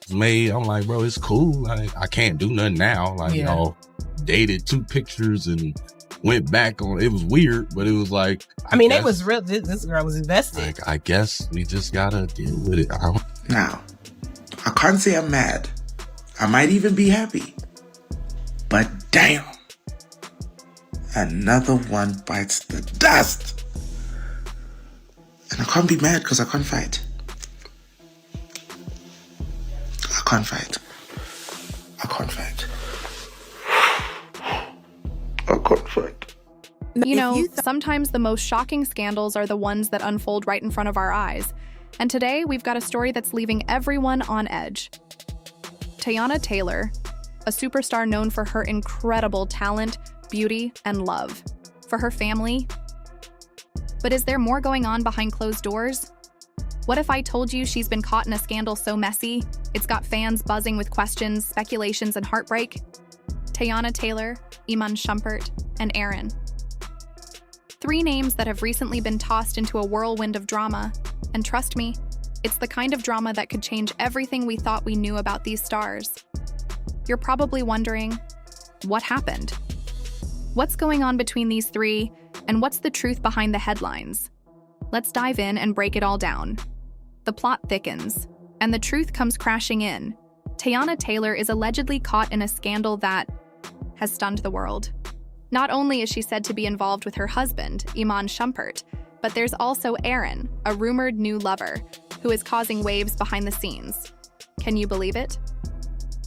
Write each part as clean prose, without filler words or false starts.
was made. I'm like, bro, it's cool. I can't do nothing now. Like, y'all dated 2 pictures and went back on. It was weird, but it was like, it was real. This girl was invested. Like, I guess we just gotta deal with it. Now, I can't say I'm mad. I might even be happy. But damn, another one bites the dust. And I can't be mad because I can't fight. I can't fight. You know, sometimes the most shocking scandals are the ones that unfold right in front of our eyes. And today, we've got a story that's leaving everyone on edge. Teyana Taylor, a superstar known for her incredible talent, beauty, and love. For her family. But is there more going on behind closed doors? What if I told you she's been caught in a scandal so messy, it's got fans buzzing with questions, speculations, and heartbreak? Teyana Taylor, Iman Shumpert, and Aaron. 3 names that have recently been tossed into a whirlwind of drama. And trust me, it's the kind of drama that could change everything we thought we knew about these stars. You're probably wondering, what happened? What's going on between these 3, and what's the truth behind the headlines? Let's dive in and break it all down. The plot thickens, and the truth comes crashing in. Teyana Taylor is allegedly caught in a scandal that has stunned the world. Not only is she said to be involved with her husband, Iman Shumpert, but there's also Aaron, a rumored new lover, who is causing waves behind the scenes. Can you believe it?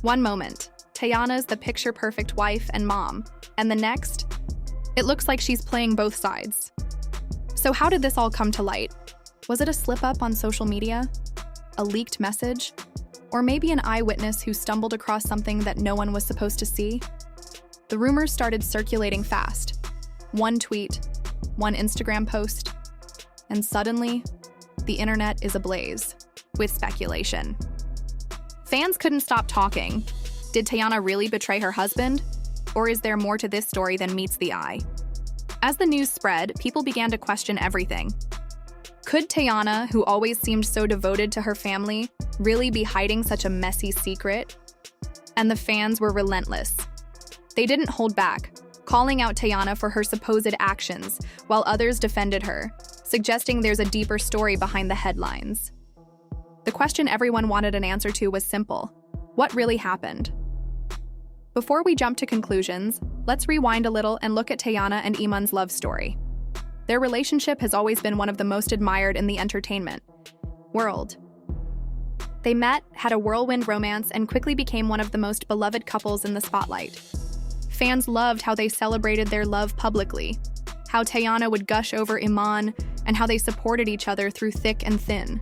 One moment, Teyana's the picture-perfect wife and mom, and the next, it looks like she's playing both sides. So how did this all come to light? Was it a slip-up on social media? A leaked message? Or maybe an eyewitness who stumbled across something that no one was supposed to see? The rumors started circulating fast. One tweet, one Instagram post, and suddenly, the internet is ablaze with speculation. Fans couldn't stop talking. Did Teyana really betray her husband? Or is there more to this story than meets the eye? As the news spread, people began to question everything. Could Teyana, who always seemed so devoted to her family, really be hiding such a messy secret? And the fans were relentless. They didn't hold back, calling out Teyana for her supposed actions, while others defended her, suggesting there's a deeper story behind the headlines. The question everyone wanted an answer to was simple. What really happened? Before we jump to conclusions, let's rewind a little and look at Teyana and Iman's love story. Their relationship has always been one of the most admired in the entertainment world. They met, had a whirlwind romance, and quickly became one of the most beloved couples in the spotlight. Fans loved how they celebrated their love publicly, how Teyana would gush over Iman, and how they supported each other through thick and thin.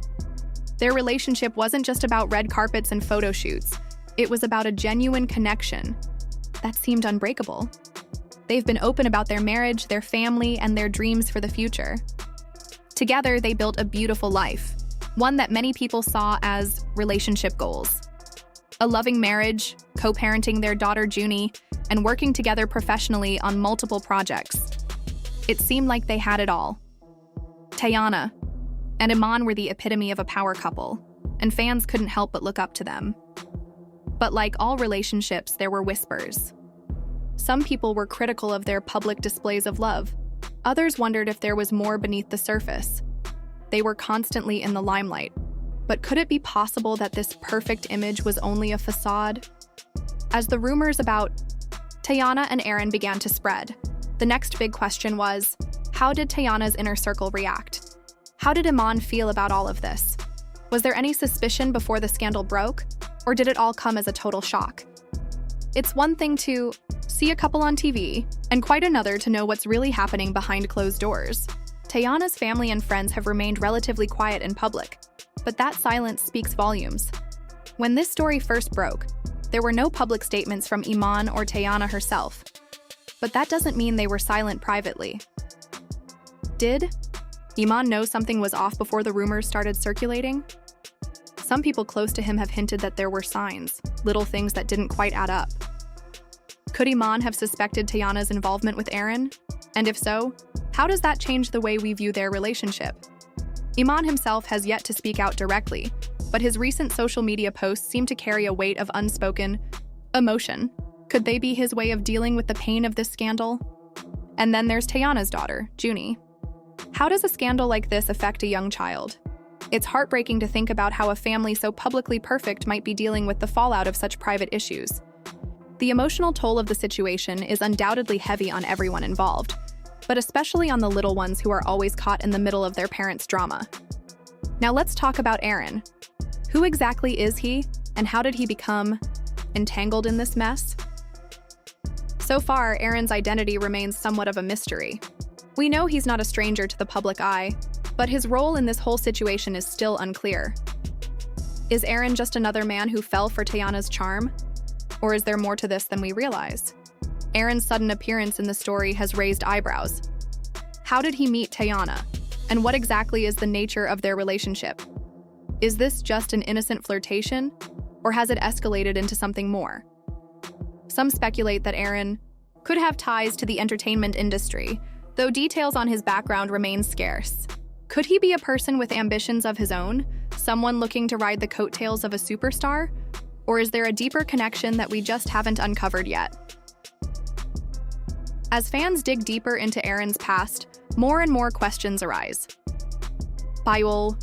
Their relationship wasn't just about red carpets and photo shoots. It was about a genuine connection that seemed unbreakable. They've been open about their marriage, their family, and their dreams for the future. Together, they built a beautiful life, one that many people saw as relationship goals. A loving marriage, co-parenting their daughter Junie, and working together professionally on multiple projects. It seemed like they had it all. Teyana and Iman were the epitome of a power couple, and fans couldn't help but look up to them. But like all relationships, there were whispers. Some people were critical of their public displays of love. Others wondered if there was more beneath the surface. They were constantly in the limelight. But could it be possible that this perfect image was only a facade? As the rumors about Teyana and Aaron began to spread, the next big question was, how did Teyana's inner circle react? How did Iman feel about all of this? Was there any suspicion before the scandal broke? Or did it all come as a total shock? It's one thing to see a couple on TV, and quite another to know what's really happening behind closed doors. Teyana's family and friends have remained relatively quiet in public, but that silence speaks volumes. When this story first broke, there were no public statements from Iman or Teyana herself, but that doesn't mean they were silent privately. Did Iman know something was off before the rumors started circulating? Some people close to him have hinted that there were signs, little things that didn't quite add up. Could Iman have suspected Teyana's involvement with Aaron? And if so, how does that change the way we view their relationship? Iman himself has yet to speak out directly, but his recent social media posts seem to carry a weight of unspoken emotion. Could they be his way of dealing with the pain of this scandal? And then there's Teyana's daughter, Junie. How does a scandal like this affect a young child? It's heartbreaking to think about how a family so publicly perfect might be dealing with the fallout of such private issues. The emotional toll of the situation is undoubtedly heavy on everyone involved, but especially on the little ones who are always caught in the middle of their parents' drama. Now let's talk about Aaron. Who exactly is he, and how did he become entangled in this mess? So far, Aaron's identity remains somewhat of a mystery. We know he's not a stranger to the public eye, but his role in this whole situation is still unclear. Is Aaron just another man who fell for Teyana's charm? Or is there more to this than we realize? Aaron's sudden appearance in the story has raised eyebrows. How did he meet Teyana? And what exactly is the nature of their relationship? Is this just an innocent flirtation? Or has it escalated into something more? Some speculate that Aaron could have ties to the entertainment industry, though details on his background remain scarce. Could he be a person with ambitions of his own? Someone looking to ride the coattails of a superstar? Or is there a deeper connection that we just haven't uncovered yet? As fans dig deeper into Aaron's past, more and more questions arise. People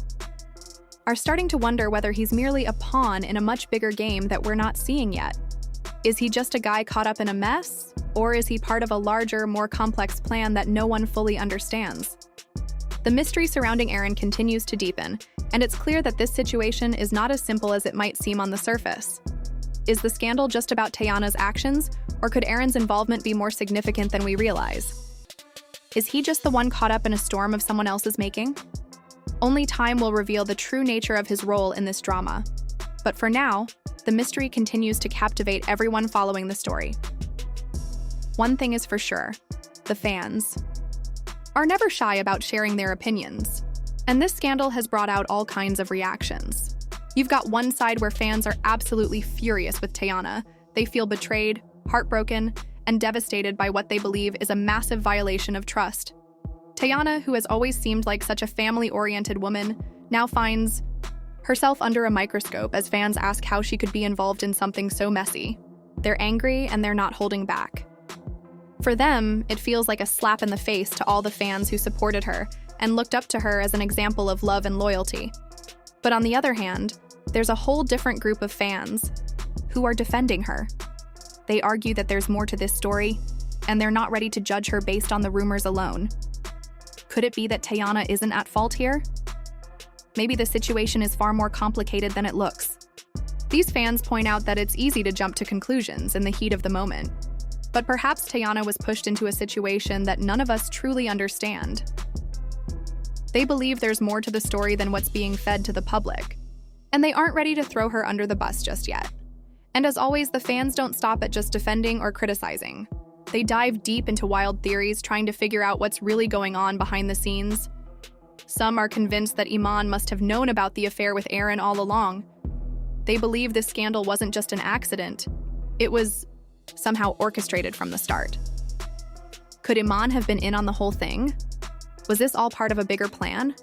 are starting to wonder whether he's merely a pawn in a much bigger game that we're not seeing yet. Is he just a guy caught up in a mess? Or is he part of a larger, more complex plan that no one fully understands? The mystery surrounding Aaron continues to deepen, and it's clear that this situation is not as simple as it might seem on the surface. Is the scandal just about Teyana's actions, or could Aaron's involvement be more significant than we realize? Is he just the one caught up in a storm of someone else's making? Only time will reveal the true nature of his role in this drama. But for now, the mystery continues to captivate everyone following the story. One thing is for sure, the fans are never shy about sharing their opinions, and this scandal has brought out all kinds of reactions. You've got one side where fans are absolutely furious with Teyana. They feel betrayed, heartbroken, and devastated by what they believe is a massive violation of trust. Teyana, who has always seemed like such a family-oriented woman, now finds herself under a microscope as fans ask how she could be involved in something so messy. They're angry and they're not holding back. For them, it feels like a slap in the face to all the fans who supported her and looked up to her as an example of love and loyalty. But on the other hand, there's a whole different group of fans who are defending her. They argue that there's more to this story, and they're not ready to judge her based on the rumors alone. Could it be that Teyana isn't at fault here? Maybe the situation is far more complicated than it looks. These fans point out that it's easy to jump to conclusions in the heat of the moment. But perhaps Teyana was pushed into a situation that none of us truly understand. They believe there's more to the story than what's being fed to the public, and they aren't ready to throw her under the bus just yet. And as always, the fans don't stop at just defending or criticizing. They dive deep into wild theories, trying to figure out what's really going on behind the scenes. Some are convinced that Iman must have known about the affair with Aaron all along. They believe this scandal wasn't just an accident. It was somehow orchestrated from the start. Could Iman have been in on the whole thing? Was this all part of a bigger plan?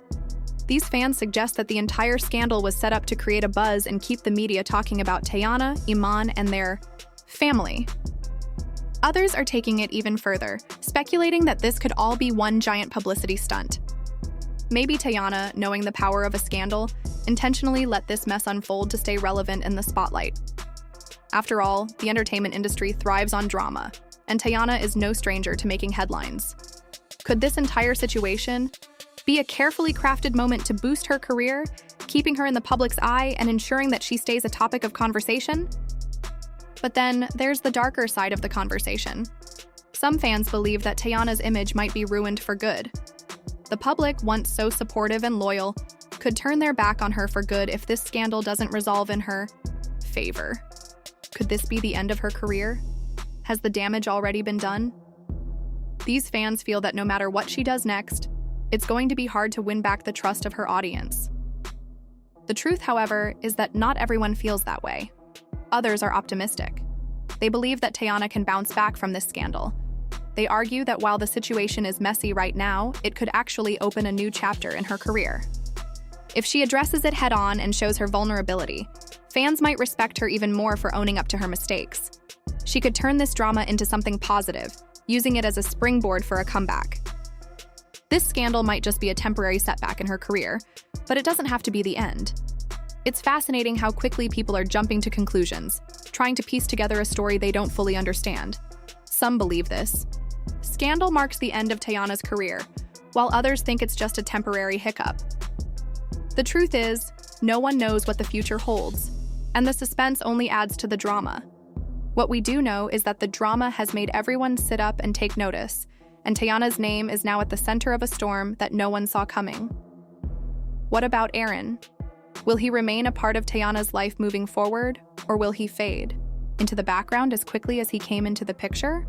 These fans suggest that the entire scandal was set up to create a buzz and keep the media talking about Teyana, Iman, and their family. Others are taking it even further, speculating that this could all be one giant publicity stunt. Maybe Teyana, knowing the power of a scandal, intentionally let this mess unfold to stay relevant in the spotlight. After all, the entertainment industry thrives on drama, and Teyana is no stranger to making headlines. Could this entire situation be a carefully crafted moment to boost her career, keeping her in the public's eye and ensuring that she stays a topic of conversation? But then, there's the darker side of the conversation. Some fans believe that Teyana's image might be ruined for good. The public, once so supportive and loyal, could turn their back on her for good if this scandal doesn't resolve in her favor. Could this be the end of her career? Has the damage already been done? These fans feel that no matter what she does next, it's going to be hard to win back the trust of her audience. The truth, however, is that not everyone feels that way. Others are optimistic. They believe that Teyana can bounce back from this scandal. They argue that while the situation is messy right now, it could actually open a new chapter in her career. If she addresses it head-on and shows her vulnerability, fans might respect her even more for owning up to her mistakes. She could turn this drama into something positive, using it as a springboard for a comeback. This scandal might just be a temporary setback in her career, but it doesn't have to be the end. It's fascinating how quickly people are jumping to conclusions, trying to piece together a story they don't fully understand. Some believe this. Scandal marks the end of Teyana's career, while others think it's just a temporary hiccup. The truth is, no one knows what the future holds, and the suspense only adds to the drama. What we do know is that the drama has made everyone sit up and take notice, and Teyana's name is now at the center of a storm that no one saw coming. What about Aaron? Will he remain a part of Teyana's life moving forward, or will he fade into the background as quickly as he came into the picture?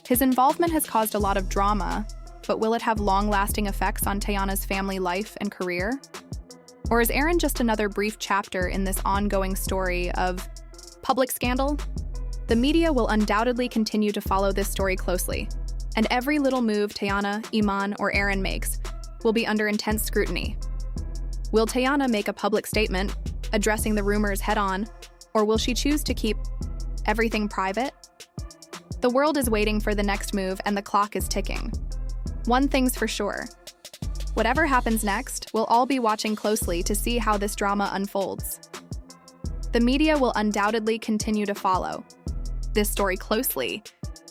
His involvement has caused a lot of drama, but will it have long-lasting effects on Teyana's family life and career? Or is Aaron just another brief chapter in this ongoing story of public scandal? The media will undoubtedly continue to follow this story closely, and every little move Teyana, Iman, or Aaron makes will be under intense scrutiny. Will Teyana make a public statement, addressing the rumors head-on, or will she choose to keep everything private? The world is waiting for the next move, and the clock is ticking. One thing's for sure. Whatever happens next, we'll all be watching closely to see how this drama unfolds. The media will undoubtedly continue to follow this story closely.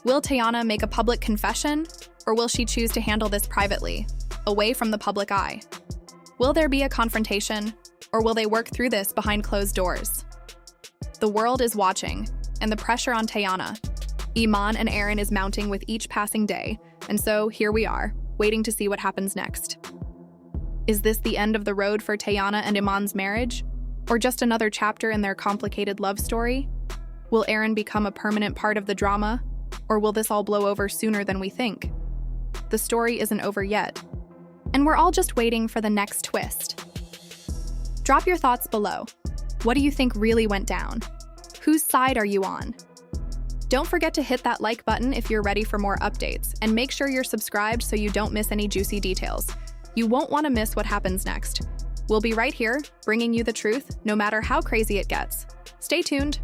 Will Teyana make a public confession, or will she choose to handle this privately, away from the public eye? Will there be a confrontation, or will they work through this behind closed doors? The world is watching, and the pressure on Teyana, Iman, and Aaron is mounting with each passing day, and so here we are, waiting to see what happens next. Is this the end of the road for Teyana and Iman's marriage, or just another chapter in their complicated love story? Will Aaron become a permanent part of the drama, or will this all blow over sooner than we think? The story isn't over yet, and we're all just waiting for the next twist. Drop your thoughts below. What do you think really went down? Whose side are you on? Don't forget to hit that like button if you're ready for more updates, and make sure you're subscribed so you don't miss any juicy details. You won't want to miss what happens next. We'll be right here, bringing you the truth, no matter how crazy it gets. Stay tuned.